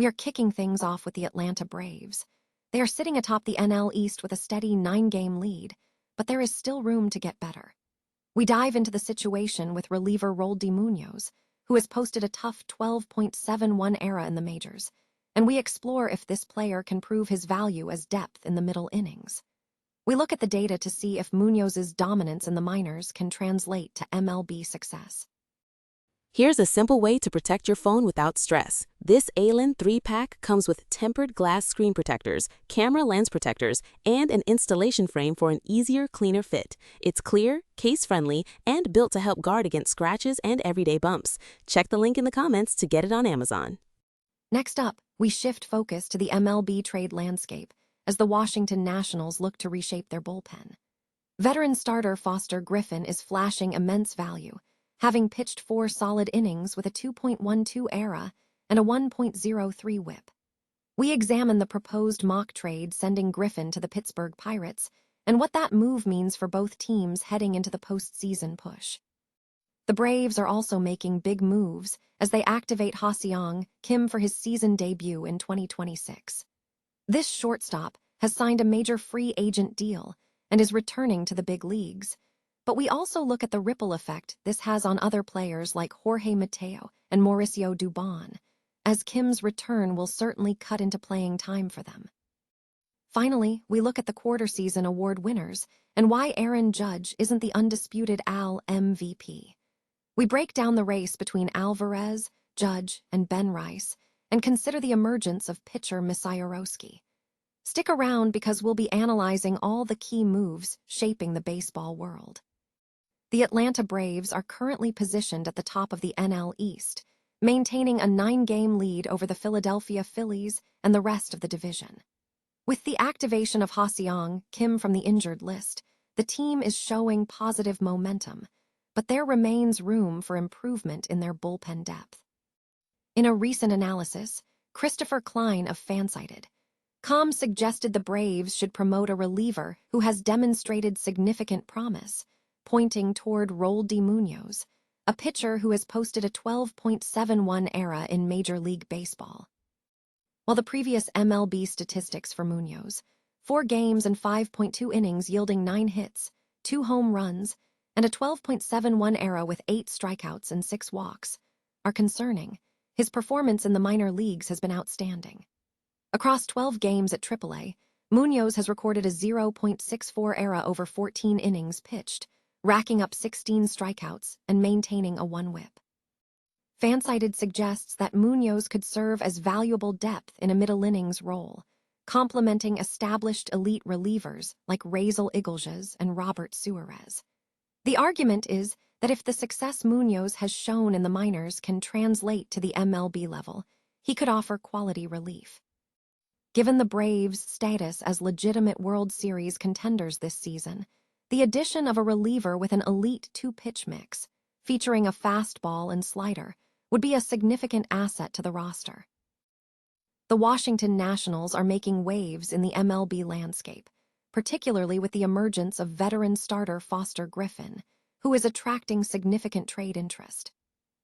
We are kicking things off with the Atlanta Braves. They are sitting atop the NL East with a steady 9-game lead, but there is still room to get better. We dive into the situation with reliever Rolddy Munoz, who has posted a tough 12.71 ERA in the majors, and we explore if this player can prove his value as depth in the middle innings. We look at the data to see if Munoz's dominance in the minors can translate to MLB success. Here's a simple way to protect your phone without stress. This ALAN 3-pack comes with tempered glass screen protectors, camera lens protectors, and an installation frame for an easier, cleaner fit. It's clear, case-friendly, and built to help guard against scratches and everyday bumps. Check the link in the comments to get it on Amazon. Next up, we shift focus to the MLB trade landscape as the Washington Nationals look to reshape their bullpen. Veteran starter Foster Griffin is flashing immense value, having pitched 4 solid innings with a 2.12 ERA and a 1.03 WHIP. We examine the proposed mock trade sending Griffin to the Pittsburgh Pirates and what that move means for both teams heading into the postseason push. The Braves are also making big moves as they activate Ha-Seong Kim for his season debut in 2026. This shortstop has signed a major free agent deal and is returning to the big leagues. But we also look at the ripple effect this has on other players like Jorge Mateo and Mauricio Dubon, as Kim's return will certainly cut into playing time for them. Finally, we look at the quarter season award winners and why Aaron Judge isn't the undisputed AL MVP. We break down the race between Alvarez, Judge, and Ben Rice and consider the emergence of pitcher Misaiorowski. Stick around because we'll be analyzing all the key moves shaping the baseball world. The Atlanta Braves are currently positioned at the top of the NL East, maintaining a 9-game lead over the Philadelphia Phillies and the rest of the division. With the activation of Ha-Seong Kim from the injured list, the team is showing positive momentum, but there remains room for improvement in their bullpen depth. In a recent analysis, Christopher Klein of Fansided.com suggested the Braves should promote a reliever who has demonstrated significant promise, pointing toward Rolddy Munoz, a pitcher who has posted a 12.71 ERA in Major League Baseball. While the previous MLB statistics for Munoz, 4 games and 5.2 innings yielding 9 hits, 2 home runs, and a 12.71 ERA with 8 strikeouts and 6 walks, are concerning, his performance in the minor leagues has been outstanding. Across 12 games at AAA, Munoz has recorded a 0.64 ERA over 14 innings pitched, racking up 16 strikeouts and maintaining a 1 WHIP. Fansided suggests that Munoz could serve as valuable depth in a middle innings role, complementing established elite relievers like Raisel Iglesias and Robert Suarez. The argument is that if the success Munoz has shown in the minors can translate to the MLB level, he could offer quality relief. Given the Braves' status as legitimate World Series contenders this season, the addition of a reliever with an elite 2-pitch mix, featuring a fastball and slider, would be a significant asset to the roster. The Washington Nationals are making waves in the MLB landscape, particularly with the emergence of veteran starter Foster Griffin, who is attracting significant trade interest.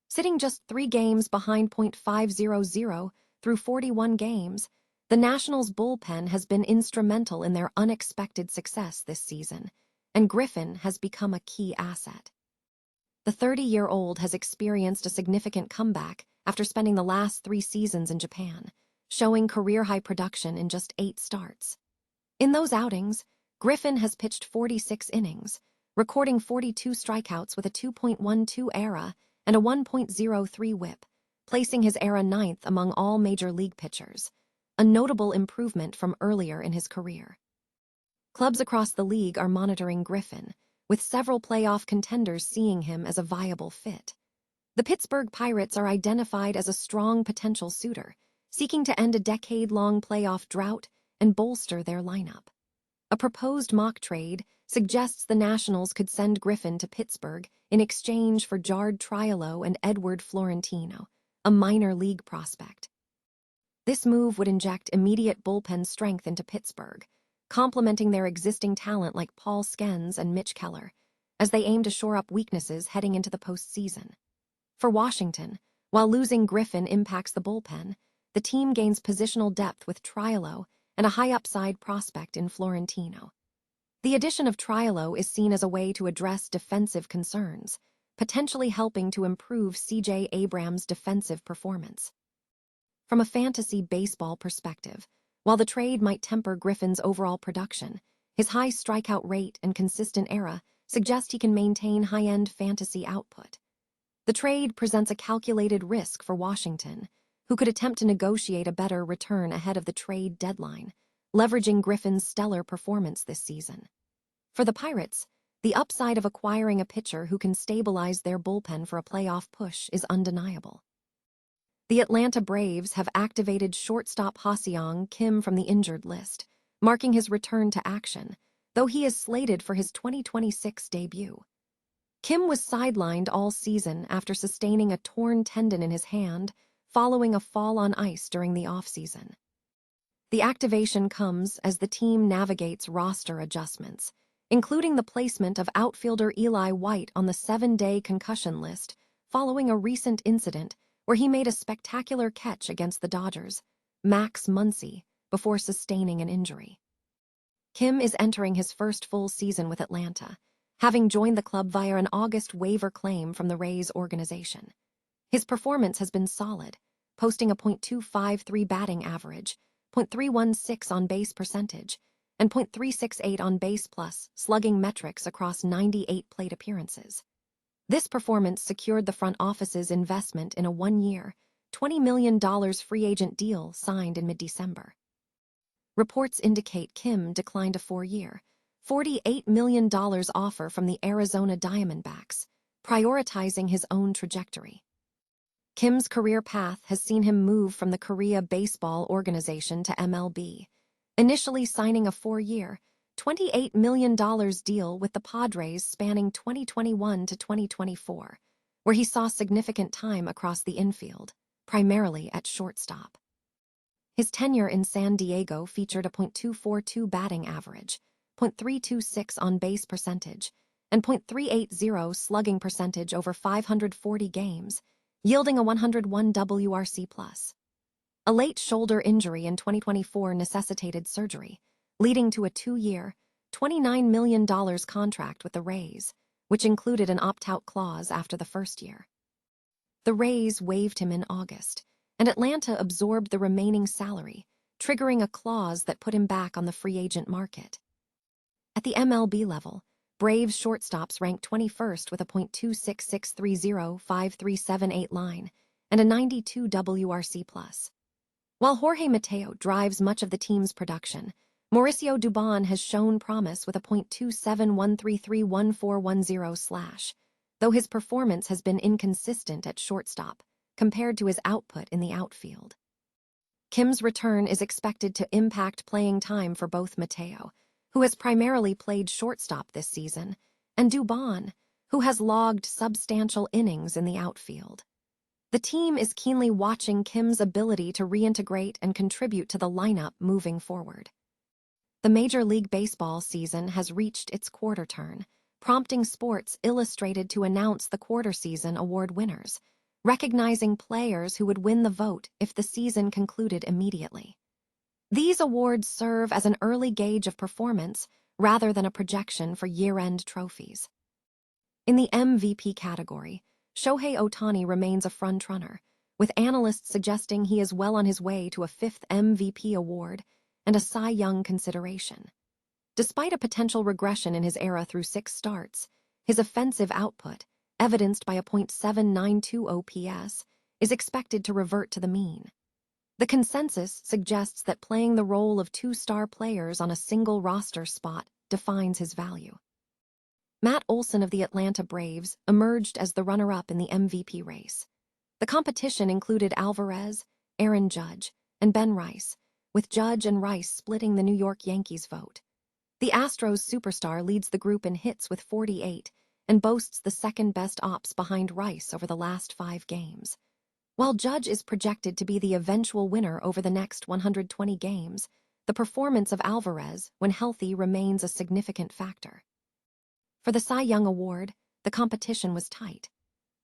Sitting just 3 games behind .500 through 41 games, the Nationals' bullpen has been instrumental in their unexpected success this season, and Griffin has become a key asset. The 30-year-old has experienced a significant comeback after spending the last 3 seasons in Japan, showing career-high production in just 8 starts. In those outings, Griffin has pitched 46 innings, recording 42 strikeouts with a 2.12 ERA and a 1.03 WHIP, placing his ERA 9th among all major league pitchers, a notable improvement from earlier in his career. Clubs across the league are monitoring Griffin, with several playoff contenders seeing him as a viable fit. The Pittsburgh Pirates are identified as a strong potential suitor, seeking to end a decade-long playoff drought and bolster their lineup. A proposed mock trade suggests the Nationals could send Griffin to Pittsburgh in exchange for Jard Triolo and Edward Florentino, a minor league prospect. This move would inject immediate bullpen strength into Pittsburgh, complementing their existing talent like Paul Skens and Mitch Keller, as they aim to shore up weaknesses heading into the postseason. For Washington, while losing Griffin impacts the bullpen, the team gains positional depth with Triolo and a high-upside prospect in Florentino. The addition of Triolo is seen as a way to address defensive concerns, potentially helping to improve C.J. Abrams' defensive performance. From a fantasy baseball perspective, while the trade might temper Griffin's overall production, his high strikeout rate and consistent ERA suggest he can maintain high-end fantasy output. The trade presents a calculated risk for Washington, who could attempt to negotiate a better return ahead of the trade deadline, leveraging Griffin's stellar performance this season. For the Pirates, the upside of acquiring a pitcher who can stabilize their bullpen for a playoff push is undeniable. The Atlanta Braves have activated shortstop Ha-Seong Kim from the injured list, marking his return to action, though he is slated for his 2026 debut. Kim was sidelined all season after sustaining a torn tendon in his hand following a fall on ice during the offseason. The activation comes as the team navigates roster adjustments, including the placement of outfielder Eli White on the 7-day concussion list following a recent incident where he made a spectacular catch against the Dodgers, Max Muncy, before sustaining an injury. Kim is entering his first full season with Atlanta, having joined the club via an August waiver claim from the Rays organization. His performance has been solid, posting a .253 batting average, .316 on-base percentage, and .368 on-base plus slugging metrics across 98 plate appearances. This performance secured the front office's investment in a 1-year, $20 million free agent deal signed in mid-December. Reports indicate Kim declined a 4-year, $48 million offer from the Arizona Diamondbacks, prioritizing his own trajectory. Kim's career path has seen him move from the Korea Baseball Organization to MLB, initially signing a 4-year, $28 million deal with the Padres spanning 2021 to 2024, where he saw significant time across the infield, primarily at shortstop. His tenure in San Diego featured a .242 batting average, .326 on-base percentage, and .380 slugging percentage over 540 games, yielding a 101 WRC+. A late shoulder injury in 2024 necessitated surgery, leading to a 2-year, $29 million contract with the Rays, which included an opt-out clause after the first year. The Rays waived him in August, and Atlanta absorbed the remaining salary, triggering a clause that put him back on the free agent market. At the MLB level, Braves shortstops ranked 21st with a .26630 5378 line and a 92 WRC+. While Jorge Mateo drives much of the team's production, Mauricio Dubon has shown promise with a .271331410 though his performance has been inconsistent at shortstop compared to his output in the outfield. Kim's return is expected to impact playing time for both Mateo, who has primarily played shortstop this season, and Dubon, who has logged substantial innings in the outfield. The team is keenly watching Kim's ability to reintegrate and contribute to the lineup moving forward. The Major League Baseball season has reached its quarter turn, prompting Sports Illustrated to announce the quarter season award winners, recognizing players who would win the vote if the season concluded immediately. These awards serve as an early gauge of performance rather than a projection for year-end trophies. In the MVP category, Shohei Ohtani remains a frontrunner, with analysts suggesting he is well on his way to a 5th MVP award and a Cy Young consideration. Despite a potential regression in his era through 6 starts, his offensive output, evidenced by a .792 OPS, is expected to revert to the mean. The consensus suggests that playing the role of 2-star players on a single roster spot defines his value. Matt Olson of the Atlanta Braves emerged as the runner-up in the MVP race. The competition included Alvarez, Aaron Judge, and Ben Rice, with Judge and Rice splitting the New York Yankees vote. The Astros superstar leads the group in hits with 48 and boasts the second-best ops behind Rice over the last 5 games. While Judge is projected to be the eventual winner over the next 120 games, the performance of Alvarez, when healthy, remains a significant factor. For the Cy Young Award, the competition was tight.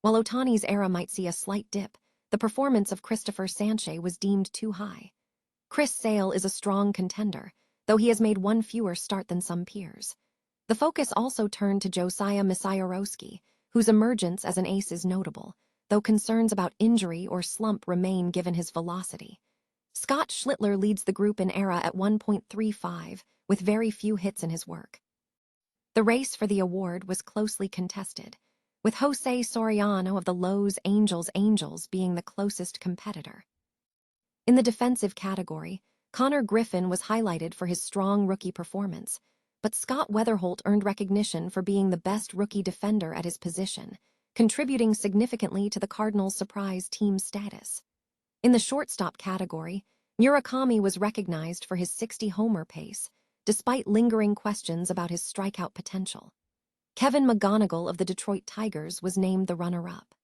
While Ohtani's era might see a slight dip, the performance of Christopher Sanchez was deemed too high. Chris Sale is a strong contender, though he has made one fewer start than some peers. The focus also turned to Josiah Misiorowski, whose emergence as an ace is notable, though concerns about injury or slump remain given his velocity. Scott Schlittler leads the group in ERA at 1.35, with very few hits in his work. The race for the award was closely contested, with Jose Soriano of the Los Angels being the closest competitor. In the defensive category, Connor Griffin was highlighted for his strong rookie performance, but Scott Weatherholt earned recognition for being the best rookie defender at his position, contributing significantly to the Cardinals' surprise team status. In the shortstop category, Murakami was recognized for his 60-homer pace, despite lingering questions about his strikeout potential. Kevin McGonigal of the Detroit Tigers was named the runner-up.